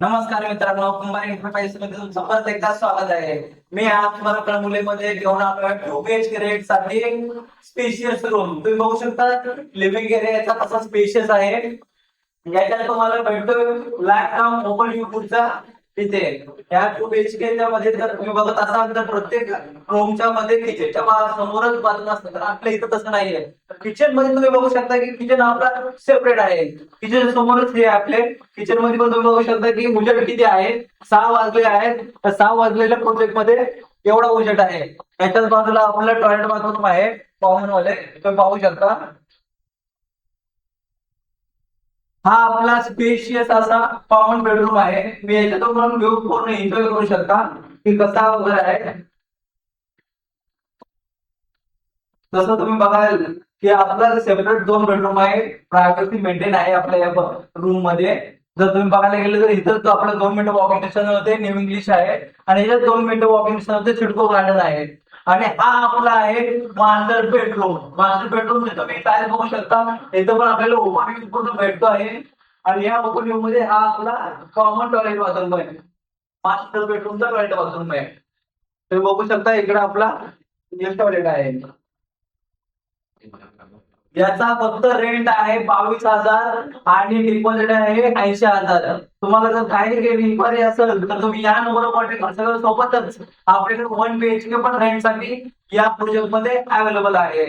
नमस्कार मित्रांनो, कुंभार एंटरप्राइज मध्ये तुमचं परत एकदा स्वागत आहे. मी आज तुम्हाला प्रमुलेमध्ये घेऊन आलोय 2 BHK रेट साठी स्पेशियस रूम. तुम्ही बघू शकता लिव्हिंग एरिया याचा कसा स्पेशियस आहे. याच्यात तुम्हाला भेटतोय फ्लॅट काम ओपन व्ह्यू पुढचा. तिथे या 2 BHK मध्ये जर तुम्ही बघत असाल तर प्रत्येक रूमच्या मध्ये किचनच्या समोरच बाथरूम असतं, तर आपल्या इथं तसं नाहीये. किचन मध्ये तुम्ही बघू शकता की किचन आपला सेपरेट आहे. किचन समोरच हे आपले किचन मध्ये पण तुम्ही बघू शकता की उजेड किती आहे. 6 वाजले आहेत. तर 6 वाजलेल्या प्रोजेक्ट मध्ये एवढा उजेड आहे. त्याच्याच बाजूला आपलं टॉयलेट बाथरूम आहे कॉमन मध्ये, तुम्ही पाहू शकता. हा आपला स्पेशियस असा कॉमन बेडरूम आहे. मी याच्यातून पण व्ह्यू पूर्ण एन्जॉय करू शकता की कसा वगैरे आहे. जसं तुम्ही बघाल की आपला सेपरेट 2 बेडरूम आहे. प्रायव्हसी मेंटेन आहे आपल्या या रूम मध्ये. जर तुम्ही बघायला गेले तर इथं तो आपलं 2 मिनिटं वॉकिंग डिस्टन्स होते, न्यू इंग्लिश आहे. आणि याच्यात 2 मिनिटं वॉकिंग डिस्टन्स होते, सिडको गार्डन आहे. आणि हा आपला आहे मास्टर बेडरूम. मास्टर बेडरूम तुम्ही काय बघू शकता, इथं पण आपल्याला ओपन व्ह्यू पूर्ण भेटतो आहे. आणि या ओपन व्ह्यू मध्ये हा आपला कॉमन टॉयलेट बाथरूम आहे. मास्टर बेडरूमचा टॉयलेट बाथरूम आहे. तुम्ही बघू शकता इकडे आपला टॉयलेट आहे. याचा फक्त रेंट आहे 22,000 आणि डिपॉझिट आहे 80,000. तुम्हाला जर काही इन्क्वायरी असेल तर तुम्ही या नंबरवर कॉन्टॅक्ट करा. सगळं सोबतच आपल्याकडे 1 BHK पण रेंट साठी या प्रोजेक्ट मध्ये अवेलेबल आहे.